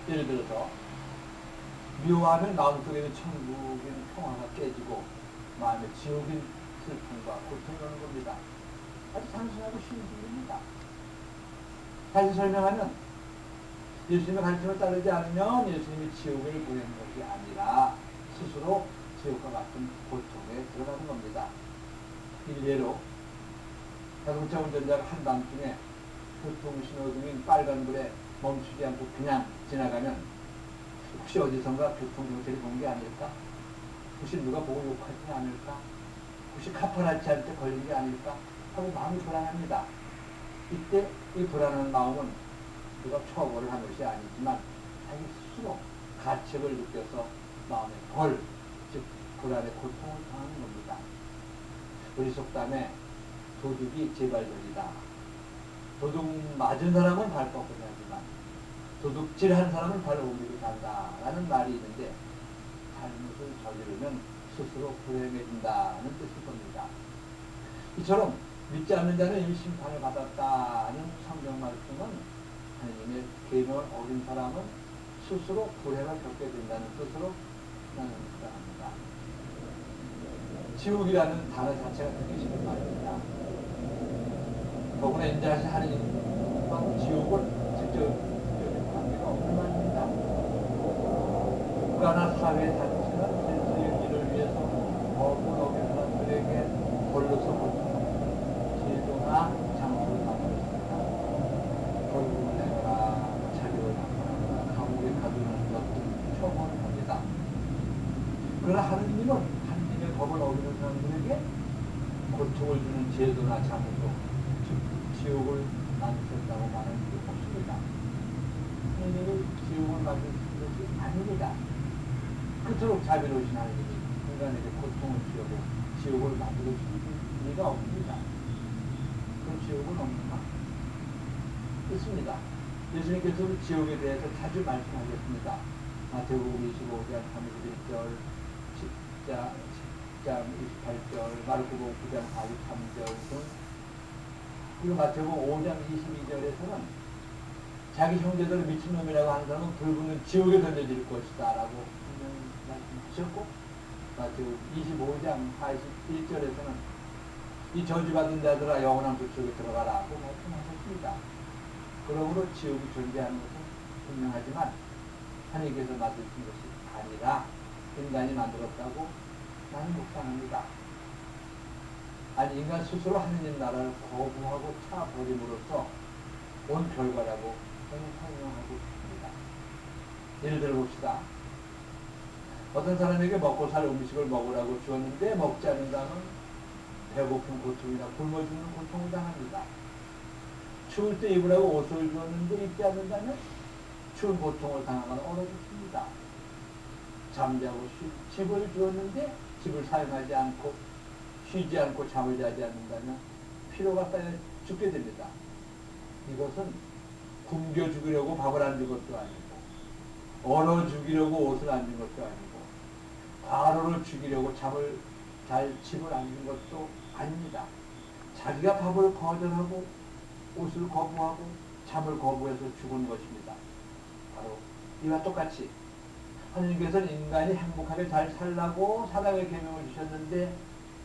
예를 들어서 미워하면 마음속에는 천국에는 평화가 깨지고 마음에 지옥인 슬픔과 고통이 오는 겁니다. 아주 단순하고 쉬운 일입니다. 다시 설명하면 예수님의 가르침을 따르지 않으면 예수님이 지옥을 보내는 것이 아니라 스스로 지옥과 같은 고통에 들어가는 겁니다. 일례로 자동차 운전자가 한밤중에 교통신호등인 빨간불에 멈추지 않고 그냥 지나가면 혹시 어디선가 교통경찰이 본 게 아닐까? 혹시 누가 보고 욕하지 않을까? 혹시 카파라치 할 때 걸린 게 아닐까? 하고 마음이 불안합니다. 이때 이 불안한 마음은 누가 처벌을 한 것이 아니지만 자기 스스로 가책을 느껴서 마음에 벌, 즉 불안의 고통을 당하는 겁니다. 우리 속담에 도둑이 제발돌이다. 도둑 맞은 사람은 발 꺾으려 하지만 도둑질한 사람은 발 오미로 간다라는 말이 있는데 잘못을 저지르면 스스로 불행해진다는 뜻일 겁니다. 이처럼 믿지 않는 자는 이미 심판을 받았다는 성경 말씀은 하나님의 계명을 어긴 사람은 스스로 불행을 겪게 된다는 뜻으로 나는 주장합니다. 지옥이라는 단어 자체가 듣기 싫은 말입니다. 더구나 인자하신 하나님과 지옥은 직접적인 관계가 없는 말입니다. 국가나 사회의 자체가 질서 유지를 위해서 법을 어긴 사람들에게 벌로서 고통, 제도나 장소를 만들었습니다. 벌금을 내거나 자격을 받거나 감옥에 가두는 것을 처벌합니다. 그러나 하느님은 하느님의 법을 어기는 사람들에게 고통을 주는 제도나 장소, 즉 지옥을 만드셨다고 말하는 게 없습니다. 하느님이 지옥을 만드신 것이 아닙니다. 그토록 자비로우신 하느님이 인간에게 고통을 주려고 지옥을 만들어주실 리가 없습니다. 그런 지옥은 없는가? 있습니다. 예수님께서도 지옥에 대해서 자주 말씀하셨습니다. 마태복음 25장 31절, 10장 28절, 마르코복음 9장 43절 등, 그리고 마태복음 5장 22절에서는 자기 형제들을 미친놈이라고 하는 사람은 불붙는 지옥에 던져질 것이다 라고 분명히 말씀하셨고, 마태복음 25장 41절에서는 이 저주받은 자들아 영원한 불지옥에 들어가라고 말씀하셨습니다. 그러므로 지옥이 존재하는 것은 분명하지만 하나님께서 만드신 것이 아니라 인간이 만들었다고 나는 묵상합니다. 아니 인간 스스로 하느님 나라를 거부하고 차버림으로써 온 결과라고 저는 설명하고 싶습니다. 예를 들어 봅시다. 어떤 사람에게 먹고 살 음식을 먹으라고 주었는데 먹지 않는다면 배고픈 고통이나 굶어 죽는 고통을 당합니다. 추울 때 입으라고 옷을 주었는데 입지 않는다면 추운 고통을 당하거나 얼어 죽습니다. 잠자고 집을 주었는데 집을 사용하지 않고 쉬지 않고 잠을 자지 않는다면 피로가 쌓여 죽게 됩니다. 이것은 굶겨 죽이려고 밥을 안 준 것도 아니고 얼어 죽이려고 옷을 안 준 것도 아니고 과로를 죽이려고 잠을 잘 집을 안 준 것도 아닙니다. 자기가 밥을 거절하고 옷을 거부하고 잠을 거부해서 죽은 것입니다. 바로 이와 똑같이 하느님께서는 인간이 행복하게 잘 살라고 사랑의 계명을 주셨는데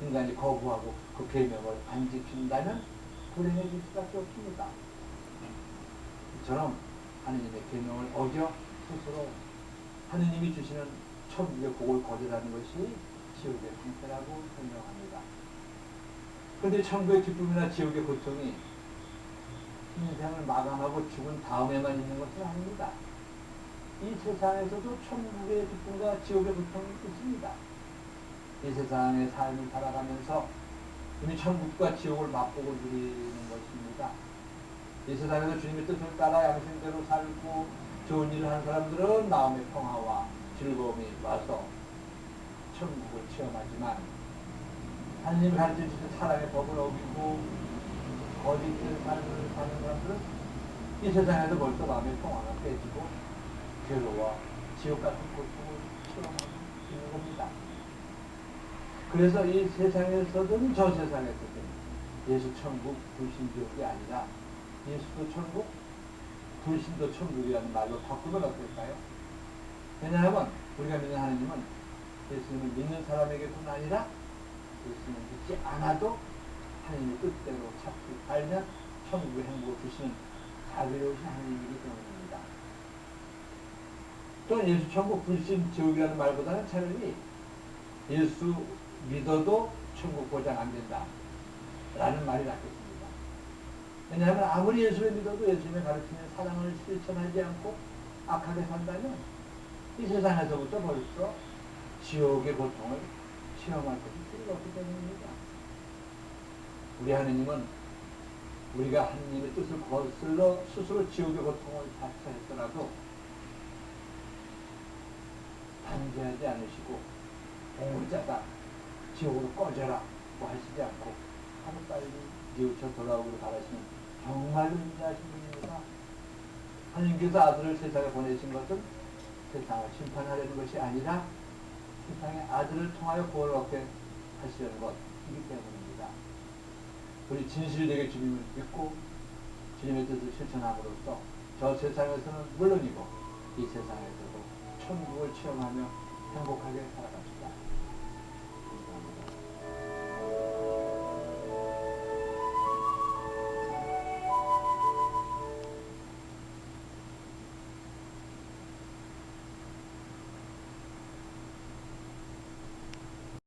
인간이 거부하고 그 계명을 안 지킨다면 불행해질 수밖에 없습니다. 이처럼 하느님의 계명을 어겨 스스로 하느님이 주시는 천국의 복을 거절하는 것이 지옥의 형태라고 설명합니다. 그런데 천국의 기쁨이나 지옥의 고통이 인생을 마감하고 죽은 다음에만 있는 것은 아닙니다. 이 세상에서도 천국의 기쁨과 지옥의 고통이 있습니다. 이 세상의 삶을 살아가면서 이미 천국과 지옥을 맛보고 누리는 것입니다. 이 세상에서 주님의 뜻을 따라 양심대로 살고 좋은 일을 하는 사람들은 마음의 평화와 즐거움이 와서 천국을 체험하지만 하느님 가르쳐주신 사랑의 법을 어기고 거짓된 삶을 사는 사람들은 이 세상에도 벌써 마음의 평화가 깨지고 괴로워 지옥 같은 고통을 체험하고 있는 겁니다. 그래서 이 세상에서든 저 세상에서든 예수 천국 불신지옥이 아니라 예수도 천국 불신도 천국이라는 말로 바꾸면 어떨까요? 왜냐하면 우리가 믿는 하나님은 예수님을 믿는 사람에게뿐 아니라 예수님을 믿지 않아도 하나님의 뜻대로 잡히 살면 천국의 행복을 주시는 자비로우신 하나님이기 때문입니다. 또한 예수 천국 불신 지옥이라는 말보다는 차라리 예수 믿어도 천국 보장 안 된다 라는 말이 낫겠습니다. 왜냐하면 아무리 예수를 믿어도 예수님의 가르치는 사랑을 실천하지 않고 악하게 산다면 이 세상에서부터 벌써 지옥의 고통을 체험할 것이 필요가 없기 때문입니다. 우리 하느님은 우리가 하느님의 뜻을 거슬러 스스로 지옥의 고통을 자처했더라도 단죄하지 않으시고 공자다 지옥으로 꺼져라 하시지 않고 하루빨리 뉘우쳐 돌아오기를 바라시는 정말로 인자하신 분입니다. 하느님께서 아들을 세상에 보내신 것은 세상을 심판하려는 것이 아니라 세상의 아들을 통하여 구원을 얻게 하시려는 것이기 때문입니다. 우리 진실되게 주님을 믿고 주님의 뜻을 실천함으로써 저 세상에서는 물론이고 이 세상에서도 천국을 체험하며 행복하게 살아갑시다.